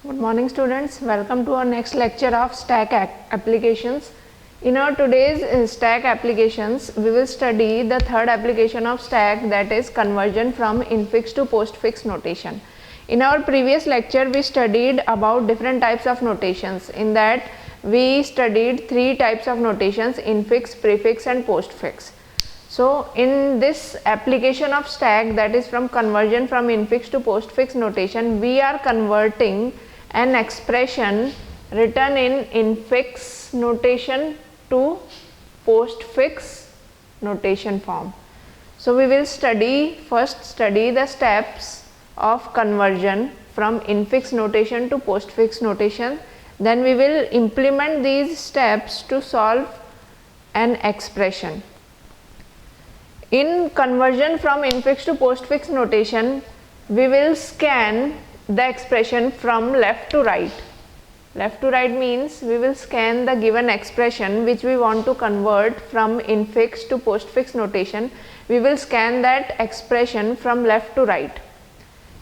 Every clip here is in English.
Good morning students, welcome to our next lecture of stack applications. In our today's stack applications, we will study the third application of stack, that is conversion from infix to postfix notation. In our previous lecture, we studied about different types of notations. In that, we studied three types of notations: infix, prefix and postfix. So in this application of stack, that is from conversion from infix to postfix notation, we are converting an expression written in infix notation to postfix notation form. So we will first study the steps of conversion from infix notation to postfix notation. Then we will implement these steps to solve an expression. In conversion from infix to postfix notation, we will scan the expression from left to right. Left to right means we will scan the given expression which we want to convert from infix to postfix notation. We will scan that expression from left to right,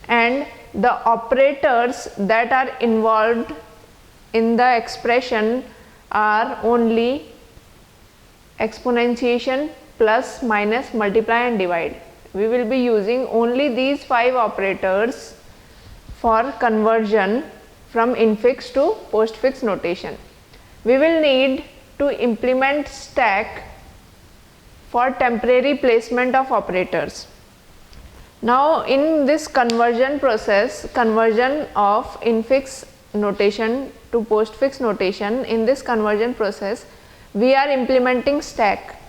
and the operators that are involved in the expression are only exponentiation, plus, minus, multiply and divide. We will be using only these 5 operators for conversion from infix to postfix notation. We will need to implement stack for temporary placement of operators. Now in this conversion process, conversion of infix notation to postfix notation, in this conversion process we are implementing stack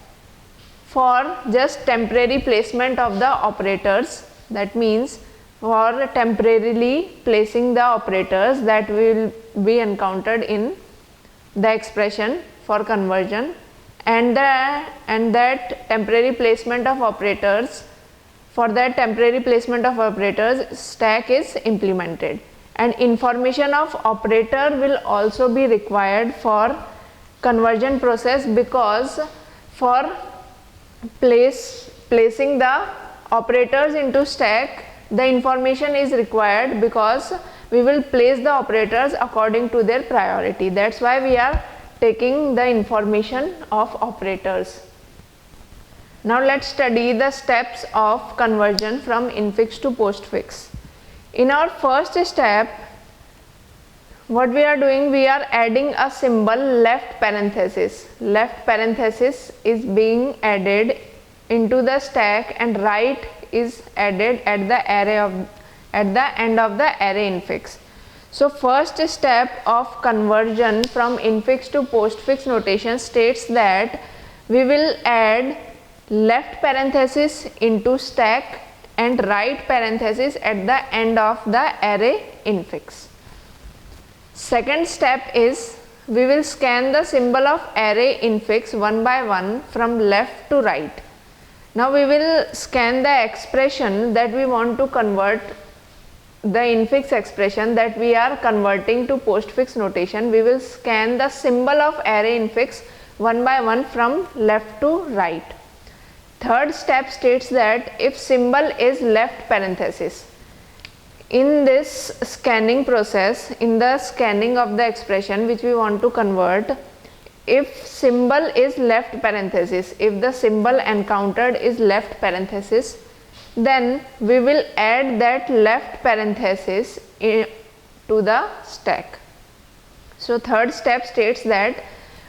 for just temporary placement of the operators. That means for temporarily placing the operators that will be encountered in the expression for conversion, and that temporary placement of operators, for that temporary placement of operators stack is implemented, and information of operator will also be required for conversion process, because for placing the operators into stack, the information is required, because we will place the operators according to their priority. That's why we are taking the information of operators. Now let's study the steps of conversion from infix to postfix. In our first step, what we are doing, we are adding a symbol left parenthesis. Left parenthesis is being added into the stack, and right is added at the end of the array infix. So first step of conversion from infix to postfix notation states that we will add left parenthesis into stack and right parenthesis at the end of the array infix. Second step is we will scan the symbol of array infix one by one from left to right. Now we will scan the expression that we want to convert, the infix expression that we are converting to postfix notation. We will scan the symbol of array infix one by one from left to right. Third step states that if symbol is left parenthesis, in this scanning process, in the scanning of the expression which we want to convert, if symbol is left parenthesis, if the symbol encountered is left parenthesis, then we will add that left parenthesis to the stack. So third step states that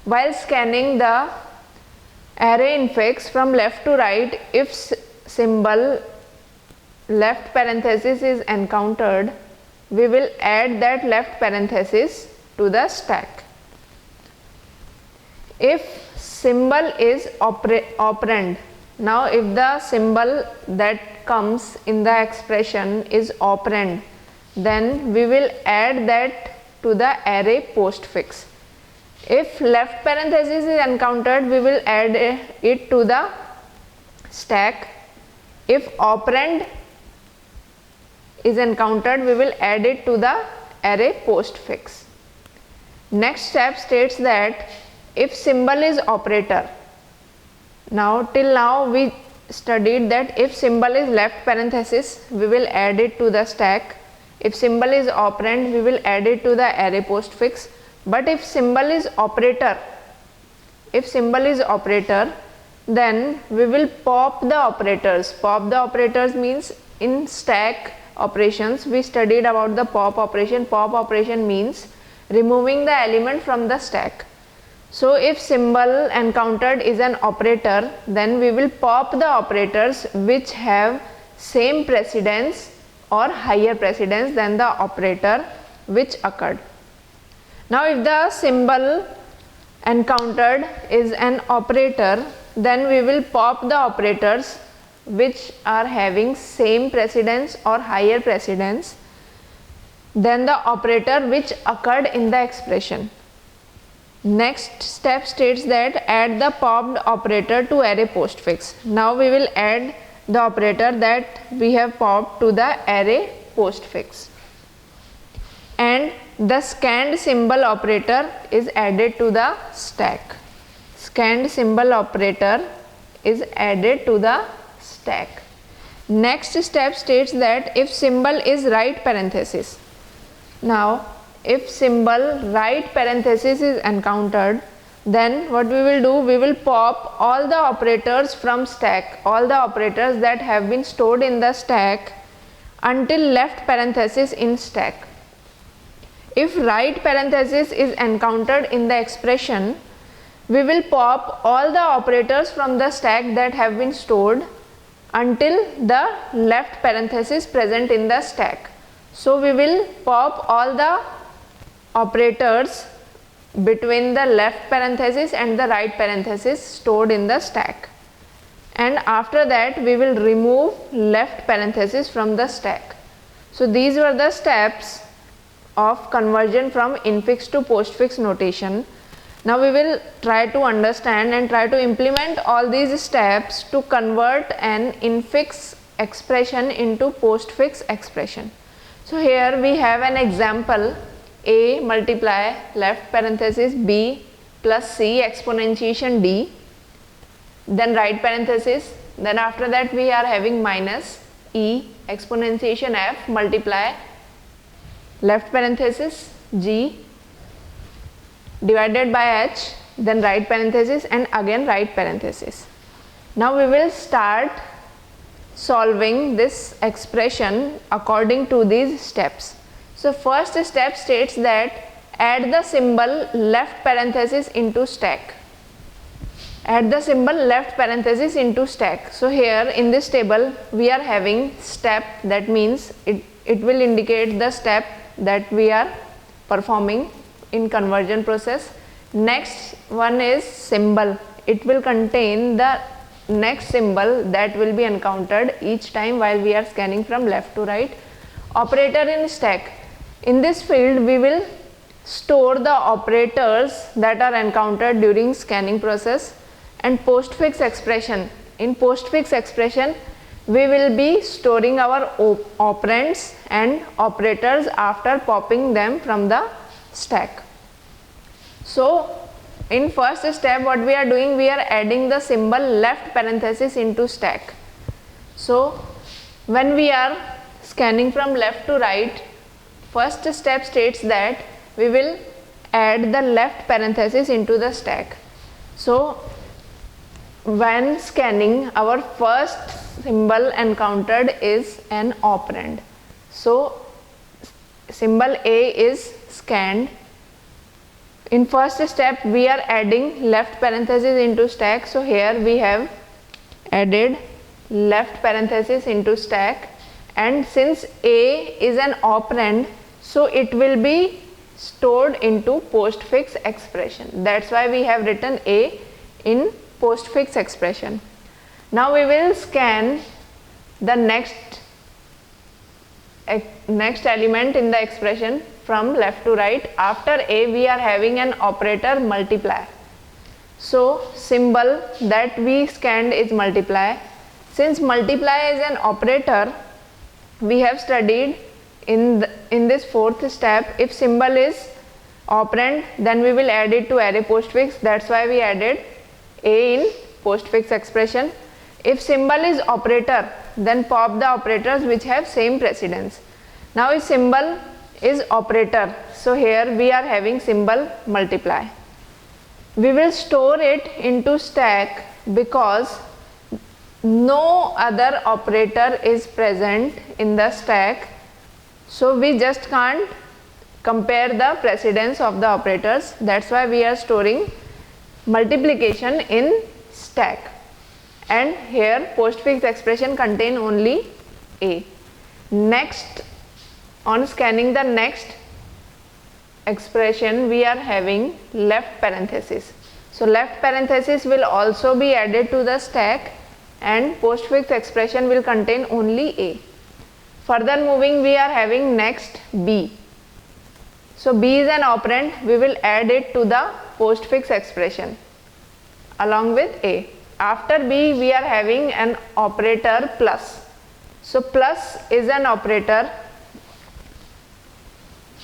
while scanning the array infix from left to right, if symbol left parenthesis is encountered, we will add that left parenthesis to the stack. If symbol is operand, now if the symbol that comes in the expression is operand, then we will add that to the array postfix. If left parenthesis is encountered, we will add it to the stack. If operand is encountered, we will add it to the array postfix. Next step states that if symbol is operator, now till now we studied that if symbol is left parenthesis, we will add it to the stack. If symbol is operand, we will add it to the array postfix. But if symbol is operator, then we will pop the operators. Pop the operators means in stack operations we studied about the pop operation. Pop operation means removing the element from the stack. So if symbol encountered is an operator, then we will pop the operators which have same precedence or higher precedence than the operator which occurred. Now if the symbol encountered is an operator, then we will pop the operators which are having same precedence or higher precedence than the operator which occurred in the expression. Next step states that add the popped operator to array postfix. Now we will add the operator that we have popped to the array postfix, and the scanned symbol operator is added to the stack. Scanned symbol operator is added to the stack. Next step states that if symbol is right parenthesis. Now if symbol right parenthesis is encountered, then what we will do, we will pop all the operators from stack, all the operators that have been stored in the stack until left parenthesis in stack. If right parenthesis is encountered in the expression, we will pop all the operators from the stack that have been stored until the left parenthesis present in the stack. So we will pop all the operators between the left parenthesis and the right parenthesis stored in the stack, and after that we will remove left parenthesis from the stack. So these were the steps of conversion from infix to postfix notation. Now we will try to understand and try to implement all these steps to convert an infix expression into postfix expression. So here we have an example: a multiply left parenthesis b plus c exponentiation d, then right parenthesis, then after that we are having minus e exponentiation f multiply left parenthesis g divided by h, then right parenthesis and again right parenthesis. Now we will start solving this expression according to these steps. So first step states that add the symbol left parenthesis into stack. Add the symbol left parenthesis into stack. So here in this table we are having step, that means it will indicate the step that we are performing in conversion process. Next one is symbol. It will contain the next symbol that will be encountered each time while we are scanning from left to right. Operator in stack. In this field we will store the operators that are encountered during scanning process. And postfix expression. In postfix expression we will be storing our operands and operators after popping them from the stack. So in first step what we are doing, we are adding the symbol left parenthesis into stack. So when we are scanning from left to right, first step states that we will add the left parenthesis into the stack. So when scanning, our first symbol encountered is an operand. So symbol A is scanned. In first step we are adding left parenthesis into stack. So here we have added left parenthesis into stack, and since A is an operand, so it will be stored into postfix expression. That's why we have written A in postfix expression. Now we will scan the next element in the expression from left to right. After A we are having an operator multiply. So symbol that we scanned is multiply. Since multiply is an operator, we have studied in this fourth step, if symbol is operand then we will add it to array postfix. That's why we added A in postfix expression. If symbol is operator, then pop the operators which have same precedence. Now its symbol is operator. So here we are having symbol multiply. We will store it into stack because no other operator is present in the stack. So we just can't compare the precedence of the operators. That's why we are storing multiplication in stack. And here postfix expression contain only A. Next, on scanning the next expression, we are having left parenthesis. So left parenthesis will also be added to the stack and postfix expression will contain only A. Further moving, we are having next B. So B is an operand, we will add it to the postfix expression along with A. After B, we are having an operator plus. So plus is an operator.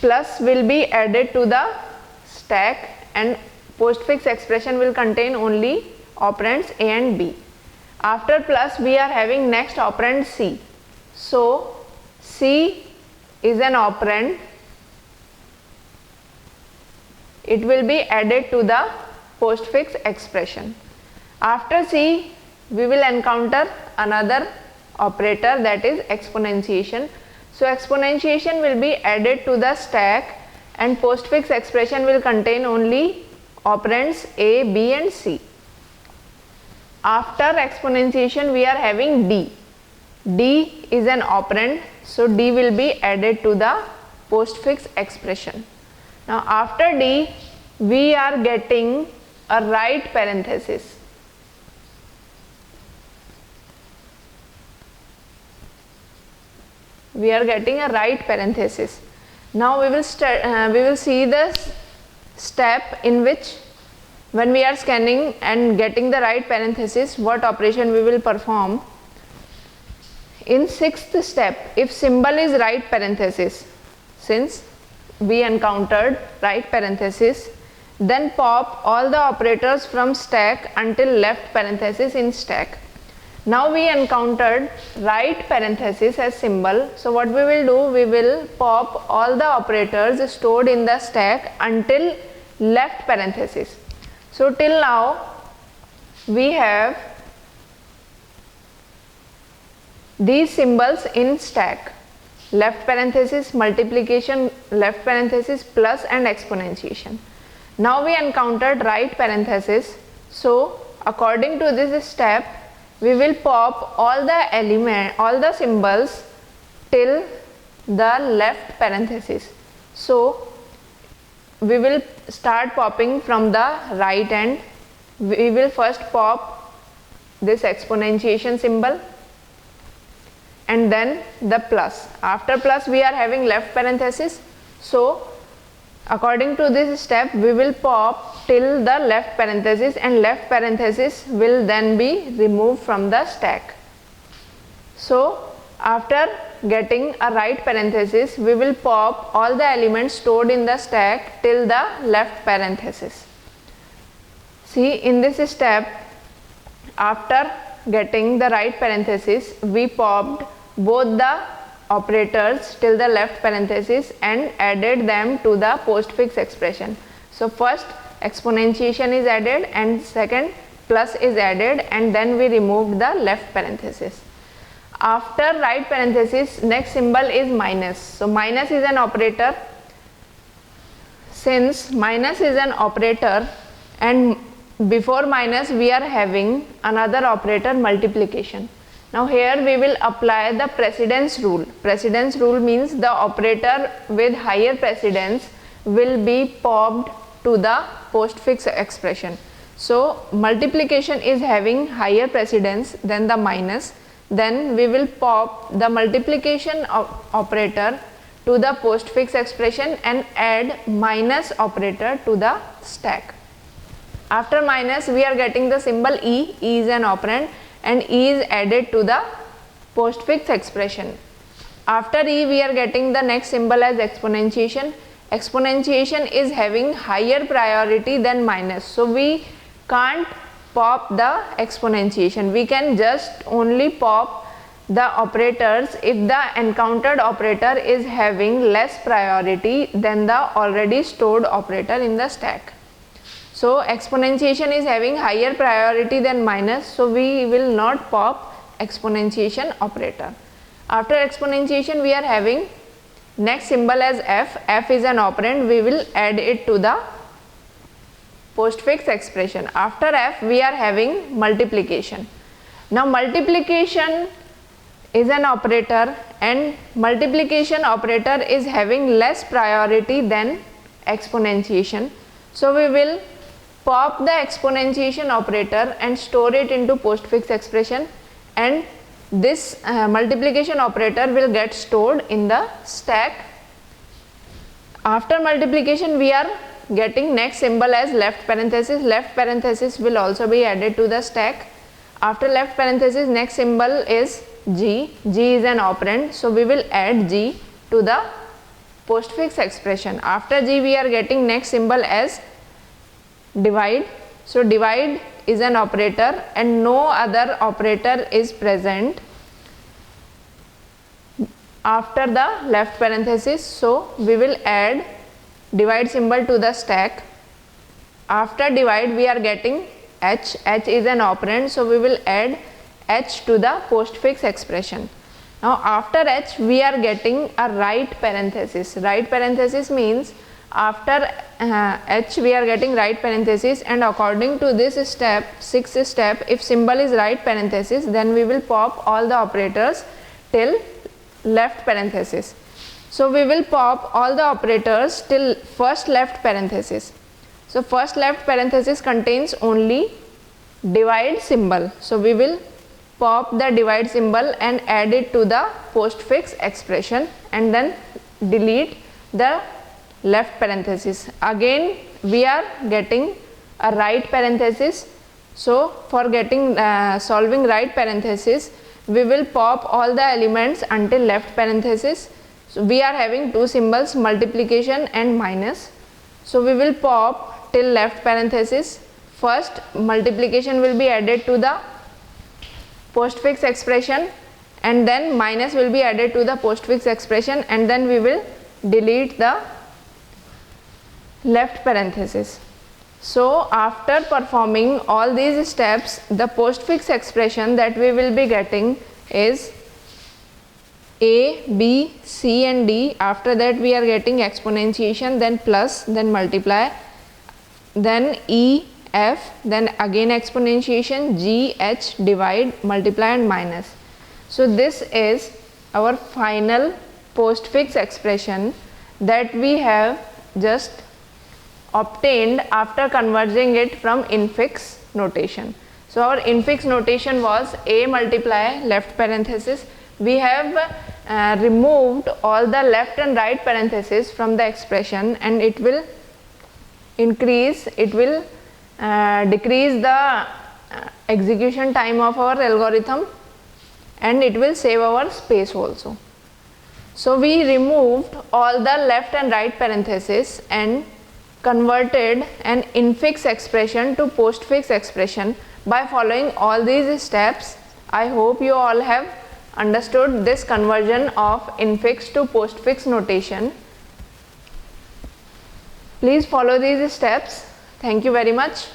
Plus will be added to the stack and postfix expression will contain only operands A and B. After plus, we are having next operand C. So C is an operand. It will be added to the postfix expression. After C, we will encounter another operator, that is exponentiation. So exponentiation will be added to the stack and postfix expression will contain only operands A, B and C. After exponentiation, we are having D. D is an operand, so D will be added to the postfix expression. Now after D, we are getting a right parenthesis. We are getting a right parenthesis. Now we will see the step in which when we are scanning and getting the right parenthesis, what operation we will perform. In sixth step, if symbol is right parenthesis, since we encountered right parenthesis, then pop all the operators from stack until left parenthesis in stack. Now we encountered right parenthesis as symbol, so what we will do, we will pop all the operators stored in the stack until left parenthesis. So till now we have these symbols in stack: left parenthesis, multiplication, left parenthesis, plus and exponentiation. Now we encountered right parenthesis, so according to this step, we will pop all the symbols till the left parenthesis. So we will start popping from the right end. We will first pop this exponentiation symbol and then the plus. After plus, we are having left parenthesis. So according to this step, we will pop till the left parenthesis and left parenthesis will then be removed from the stack. So after getting a right parenthesis, we will pop all the elements stored in the stack till the left parenthesis. See, in this step, after getting the right parenthesis, we popped both the operators till the left parenthesis and added them to the postfix expression. So first exponentiation is added and second plus is added, and then we removed the left parenthesis. After right parenthesis, next symbol is minus. So minus is an operator. Since minus is an operator and before minus we are having another operator, multiplication. Now here we will apply the precedence rule. Precedence rule means the operator with higher precedence will be popped to the postfix expression. So multiplication is having higher precedence than the minus. Then we will pop the multiplication operator to the postfix expression and add minus operator to the stack. After minus, we are getting the symbol E. E is an operand and E is added to the postfix expression. After E, we are getting the next symbol as exponentiation. Exponentiation is having higher priority than minus, so we can't pop the exponentiation. We can just only pop the operators if the encountered operator is having less priority than the already stored operator in the stack. So exponentiation is having higher priority than minus, so we will not pop exponentiation operator. After exponentiation we are having next symbol as f. F is an operand, we will add it to the postfix expression. After f we are having multiplication. Now multiplication is an operator, and multiplication operator is having less priority than exponentiation. So we will pop the exponentiation operator and store it into postfix expression, and this multiplication operator will get stored in the stack. After multiplication we are getting next symbol as left parenthesis. Left parenthesis will also be added to the stack. After left parenthesis next symbol is g. G is an operand, so we will add g to the postfix expression. After g we are getting next symbol as divide. So divide is an operator and no other operator is present after the left parenthesis, so we will add divide symbol to the stack. After divide we are getting h. H is an operand, so we will add h to the postfix expression. Now after h we are getting a right parenthesis. Right parenthesis means after h we are getting right parenthesis, and according to this step, sixth step, if symbol is right parenthesis then we will pop all the operators till left parenthesis. So we will pop all the operators till first left parenthesis. So first left parenthesis contains only divide symbol, so we will pop the divide symbol and add it to the postfix expression, and then delete the left parenthesis. Again we are getting a right parenthesis, so for getting solving right parenthesis we will pop all the elements until left parenthesis. So we are having two symbols, multiplication and minus, so we will pop till left parenthesis. First multiplication will be added to the postfix expression, and then minus will be added to the postfix expression, and then we will delete the left parenthesis. So after performing all these steps, the postfix expression that we will be getting is a, b, c and d. After that we are getting exponentiation, then plus, then multiply, then e, f, then again exponentiation, g, h, divide, multiply and minus. So this is our final postfix expression that we have just obtained after converging it from infix notation. So our infix notation was a multiply left parenthesis. We have removed all the left and right parentheses from the expression, and it will increase, it will decrease the execution time of our algorithm, and it will save our space also. So we removed all the left and right parentheses and converted an infix expression to postfix expression by following all these steps. I hope you all have understood this conversion of infix to postfix notation. Please follow these steps. Thank you very much.